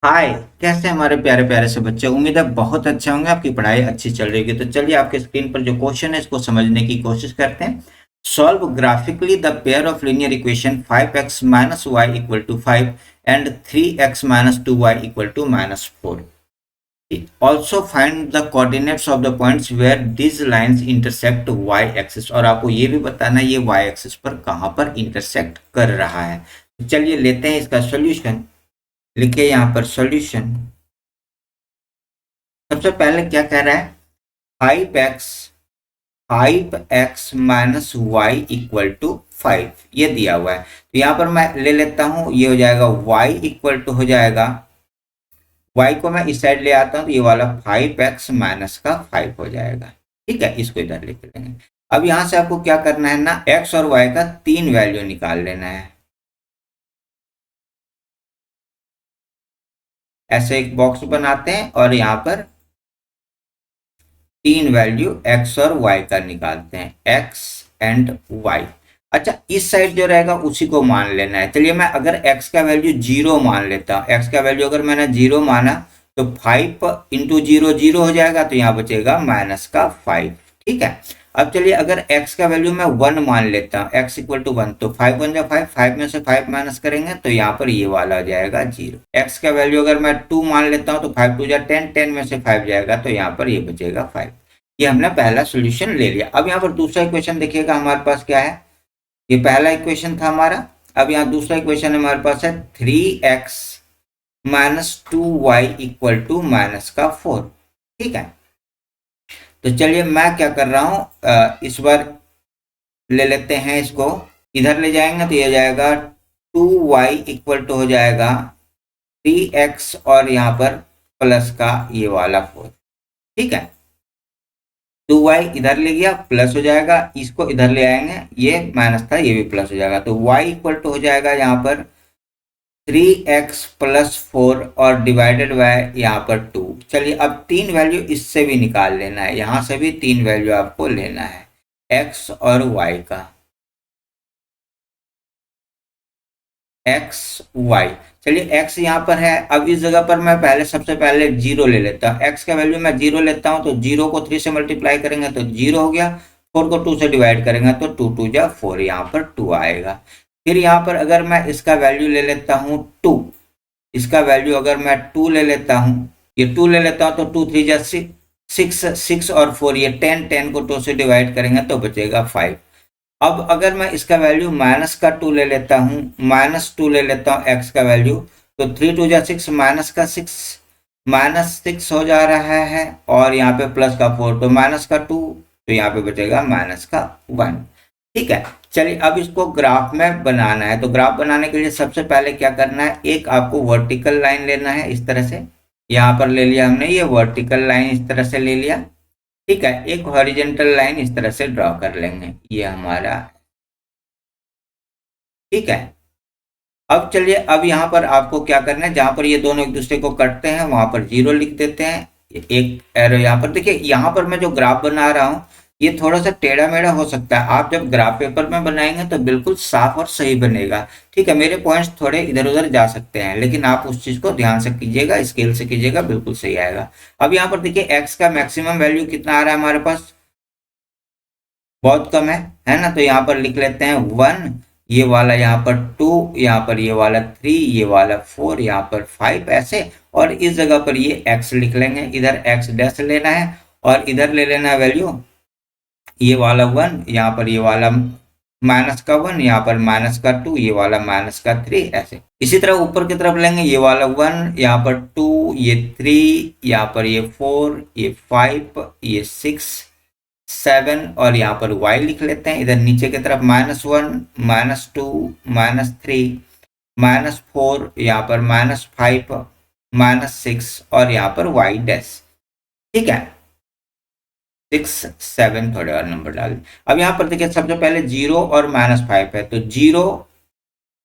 हाय। कैसे हैं हमारे प्यारे प्यारे से बच्चे। उम्मीद है बहुत अच्छे होंगे, आपकी पढ़ाई अच्छी चल रही होगी। तो चलिए आपके स्क्रीन पर जो क्वेश्चन है इसको समझने की कोशिश करते हैं। Solve graphically the pair of linear equation 5x minus y equal to 5 and 3x minus 2y equal to minus 4। Also find the coordinates of the points where this lines intersect y axis. और आपको ये भी बताना है ये y axis पर कहाँ पर इंटरसेक्ट कर रहा है। तो चलिए लेते हैं इसका सोल्यूशन। लिखिए यहाँ पर सॉल्यूशन। सबसे पहले क्या कह रहा है, 5x minus y equal to 5 ये दिया हुआ है। तो यहाँ पर मैं ले लेता हूँ, ये हो जाएगा y इक्वल टू हो जाएगा, y को मैं इस साइड ले आता हूँ तो ये वाला 5x माइनस का 5 हो जाएगा। ठीक है, इसको इधर लेके लेंगे। अब यहाँ से आपको क्या करना है ना, x और y का 3 वैल्यू निकाल लेना है। ऐसे एक बॉक्स बनाते हैं और यहाँ पर 3 वैल्यू x और y का निकालते हैं, x एंड y। अच्छा, इस साइड जो रहेगा उसी को मान लेना है। चलिए मैं अगर x का वैल्यू 0 मान लेता हूँ, x का वैल्यू अगर मैंने 0 माना तो 5 इंटू 0 0 हो जाएगा, तो यहाँ बचेगा माइनस का 5। ठीक है, अब चलिए अगर x का वैल्यू मैं 1 मान लेता हूँ, x इक्वल टू 1, तो 5 1 जा 5, 5 में से 5 माइनस करेंगे तो यहाँ पर ये वाला हो जाएगा 0। x का वैल्यू अगर मैं 2 मान लेता हूँ तो 5 2 जा 10, 10 में से 5 जाएगा तो यहाँ पर ये बचेगा 5। ये हमने पहला सोल्यूशन ले लिया। अब यहाँ पर दूसरा इक्वेशन देखिएगा हमारे पास क्या है। ये पहला इक्वेशन था हमारा। अब यहाँ दूसरा इक्वेशन हमारे पास है 3x minus 2y equal to minus का 4। ठीक है, तो चलिए मैं क्या कर रहा हूँ, इस बार ले लेते हैं इसको, इधर ले जाएंगे तो ये जाएगा 2y इक्वल टू हो जाएगा 3x और यहाँ पर प्लस का ये वाला 4। ठीक है, 2y इधर ले गया प्लस हो जाएगा, इसको इधर ले आएंगे, ये माइनस था ये भी प्लस हो जाएगा, तो y इक्वल टू हो जाएगा यहाँ पर 3x प्लस 4 और डिवाइडेड बाय यहाँ पर 2। चलिए अब 3 वैल्यू इससे भी निकाल लेना है, यहाँ से भी 3 वैल्यू आपको लेना है x और y का, x y। चलिए x यहाँ पर है, अब इस जगह पर मैं पहले सबसे पहले 0 ले लेता हूँ। x का वैल्यू मैं 0 लेता हूँ तो 0 को 3 से मल्टीप्लाई करेंगे तो 0 हो गया, 4 को 2 से डिवाइड करेंगे तो 2 2 जा 4, यहाँ पर 2 आएगा। फिर यहाँ पर अगर मैं इसका वैल्यू ले लेता हूँ 2, इसका वैल्यू अगर मैं 2 ले लेता हूँ, ये 2 ले लेता हूँ तो 2 3 जा 6, 6 और 4 ये 10, 10 को 2 से डिवाइड करेंगे तो बचेगा 5। अब अगर मैं इसका वैल्यू माइनस का 2 ले लेता हूँ, माइनस 2 ले लेता हूँ x का वैल्यू, तो 3 2 जा 6, माइनस का 6, माइनस 6 हो जा रहा है और यहाँ पे प्लस का 4, तो माइनस का 2, तो यहाँ पे बचेगा माइनस का 1। ठीक है, चलिए अब इसको ग्राफ में बनाना है। तो ग्राफ बनाने के लिए सबसे पहले क्या करना है, एक आपको वर्टिकल लाइन लेना है इस तरह से, यहाँ पर ले लिया हमने ये वर्टिकल लाइन इस तरह से ले लिया। ठीक है, एक हॉरिजेंटल लाइन इस तरह से ड्रॉ कर लेंगे, ये हमारा। ठीक है, अब चलिए अब यहाँ पर आपको क्या करना है, जहां पर ये दोनों एक दूसरे को कटते हैं वहां पर 0 लिख देते हैं, एक एरो यहाँ पर। देखिए यहाँ पर मैं जो ग्राफ बना रहा हूँ ये थोड़ा सा टेढ़ा मेढ़ा हो सकता है, आप जब ग्राफ पेपर में बनाएंगे तो बिल्कुल साफ और सही बनेगा। ठीक है, मेरे पॉइंट्स थोड़े इधर उधर जा सकते हैं लेकिन आप उस चीज को ध्यान से कीजिएगा, स्केल से कीजिएगा, बिल्कुल सही आएगा। अब यहाँ पर देखिए एक्स का मैक्सिमम वैल्यू कितना आ रहा है हमारे पास, बहुत कम है ना, तो यहाँ पर लिख लेते हैं 1, ये वाला यहाँ पर 2, यहाँ पर ये वाला 3, ये वाला 4, यहाँ पर 5 ऐसे, और इस जगह पर ये x लिख लेंगे, इधर x डैश लेना है और इधर ले लेना है वैल्यू ये वाला 1, यहाँ पर ये वाला माइनस का 1, यहाँ पर माइनस का 2, ये वाला माइनस का 3 ऐसे। इसी तरह ऊपर की तरफ लेंगे, ये वाला 1, यहाँ पर 2, ये 3, यहाँ पर ये 4, ये 5, ये 6 7 और यहाँ पर y लिख लेते हैं। इधर नीचे की तरफ -1, -2, -3, -4, यहाँ पर -5, -6 और यहाँ पर y डैश। ठीक है, 6 7 थोड़े और नंबर डाल। अब यहाँ पर देखिए सबसे पहले 0 और -5 है, तो 0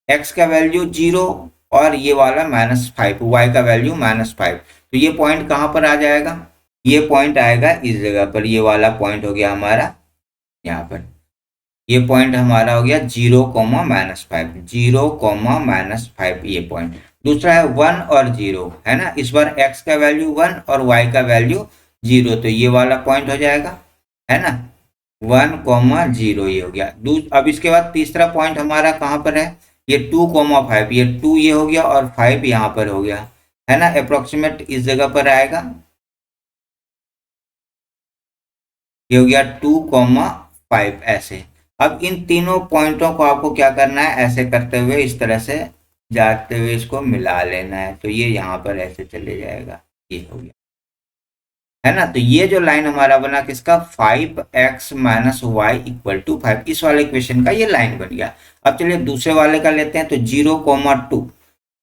x का वैल्यू 0 और ये वाला -5 y का वैल्यू -5, तो ये पॉइंट कहाँ पर आ जाएगा, ये पॉइंट आएगा इस जगह पर, ये वाला पॉइंट हो गया हमारा यहाँ पर, ये पॉइंट हमारा हो गया 0,-5, 0,-5 ये पॉइंट। दूसरा है 1 और 0, है ना। इस बार x का वैल्यू 1 और y का वैल्यू 0, तो ये वाला पॉइंट हो जाएगा, है ना। 1,0 ये हो गया। अब इसके बाद तीसरा पॉइंट हमारा कहाँ पर है, ये 2,5, ये 2 ये हो गया और 5 यहाँ पर हो गया, है ना। अप्रोक्सीमेट इस जगह पर आएगा, ये हो गया 2,5 ऐसे। अब इन तीनों पॉइंटों को आपको क्या करना है, ऐसे करते हुए इस तरह से जाते हुए इसको मिला लेना है, तो ये यहाँ पर ऐसे चले जाएगा, ये हो गया, है ना। तो ये जो लाइन हमारा बना किसका, 5x - y = 5, इस वाले इक्वेशन का ये लाइन बन गया। अब चलिए दूसरे वाले का लेते हैं, तो 0,2,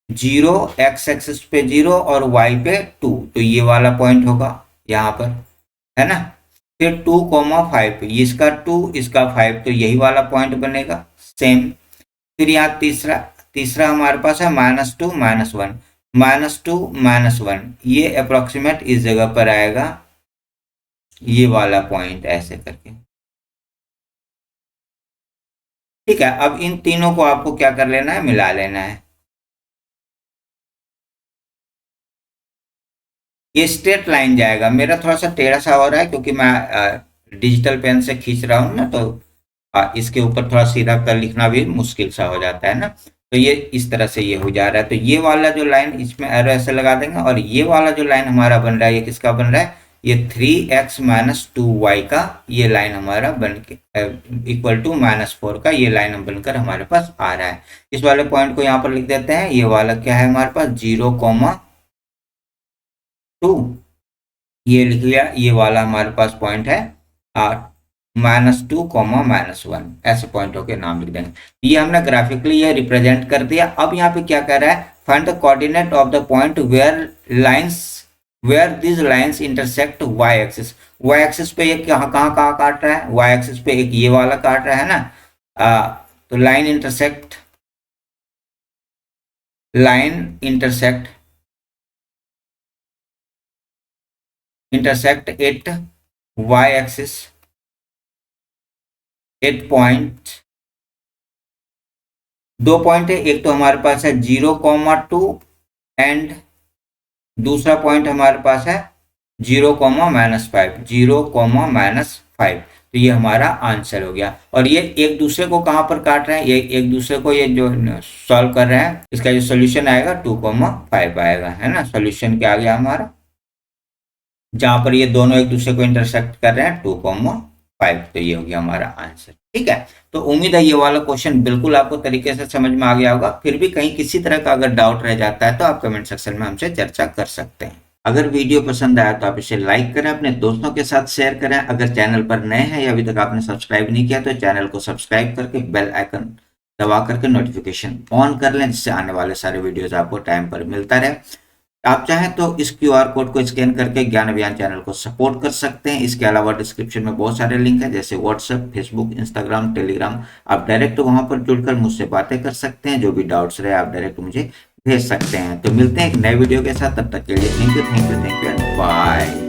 0 x एक्सिस पे 0 और y पे 2, तो ये वाला पॉइंट होगा यहाँ पर, है ना। फिर 2,5, इसका 2 इसका 5, तो यही वाला पॉइंट बनेगा सेम। फिर यहाँ तीसरा तीसरा हमारे पास है -2 -1, -2 -1, ये अप्रोक्सीमेट इस जगह पर आएगा, ये वाला पॉइंट ऐसे करके, ठीक है। अब इन तीनों को आपको क्या कर लेना है, मिला लेना है। ये स्ट्रेट लाइन जाएगा, मेरा थोड़ा सा टेढ़ा सा हो रहा है क्योंकि मैं डिजिटल पेन से खींच रहा हूँ ना, तो इसके ऊपर थोड़ा सीधा कर लिखना भी मुश्किल सा हो जाता है ना। तो ये इस तरह से ये हो जा रहा है, तो ये वाला जो लाइन इसमें एरो ऐसे लगा देंगे, और ये वाला जो लाइन हमारा बन रहा है, ये किसका बन रहा है, ये 3x - 2y का ये लाइन हमारा बन के =-4 का ये लाइन बनकर हमारे पास आ रहा है। इस वाले पॉइंट को यहाँ पर लिख देते हैं, ये वाला क्या है हमारे पास 0,2, ये लिख लिया, ये वाला हमारे पास पॉइंट है -2, -1, ऐसे पॉइंटों के नाम लिख देंगे। ये हमने ग्राफिकली ये रिप्रेजेंट कर दिया। अब यहाँ पे क्या कर रहा है, find the coordinate of the point where this lines intersect y axis. y axis पे ये कहाँ कहाँ कहाँ काट रहा है, y एक्सिस पे एक ये वाला काट रहा है ना। तो line intersect at y axis at point, दो पॉइंट है, एक तो हमारे पास है 0,2 एंड दूसरा पॉइंट हमारे पास है 0,-5, 0,-5, तो ये हमारा आंसर हो गया। और ये एक दूसरे को कहां पर काट रहे हैं, ये एक दूसरे को ये जो सॉल्व कर रहे हैं, इसका जो सोल्यूशन आएगा 2,5 आएगा, है ना। सोल्यूशन क्या आ गया हमारा, जहां पर ये दोनों एक दूसरे को इंटरसेक्ट कर रहे हैं 2,5, तो ये हो गया हमारा आंसर, ठीक है। तो उम्मीद है ये वाला क्वेश्चन बिल्कुल आपको तरीके से समझ में आ गया होगा। फिर भी कहीं किसी तरह का अगर डाउट रह जाता है तो आप कमेंट सेक्शन में हमसे चर्चा कर सकते हैं। अगर वीडियो पसंद आया तो आप इसे लाइक करें, अपने दोस्तों के साथ शेयर करें। अगर चैनल पर नए हैं या अभी तक आपने सब्सक्राइब नहीं किया तो चैनल को सब्सक्राइब करके बेल आइकन दबा करके नोटिफिकेशन ऑन कर लें, जिससे आने वाले सारे वीडियोज आपको टाइम पर मिलता रहे। आप चाहें तो इस QR कोड को स्कैन करके ज्ञान अभियान चैनल को सपोर्ट कर सकते हैं। इसके अलावा डिस्क्रिप्शन में बहुत सारे लिंक हैं, जैसे व्हाट्सएप, फेसबुक, इंस्टाग्राम, टेलीग्राम। आप डायरेक्ट वहां पर जुड़कर मुझसे बातें कर सकते हैं, जो भी डाउट्स रहे आप डायरेक्ट मुझे भेज सकते हैं। तो मिलते हैं एक नए वीडियो के साथ, तब तक के लिए थैंक यू, बाय।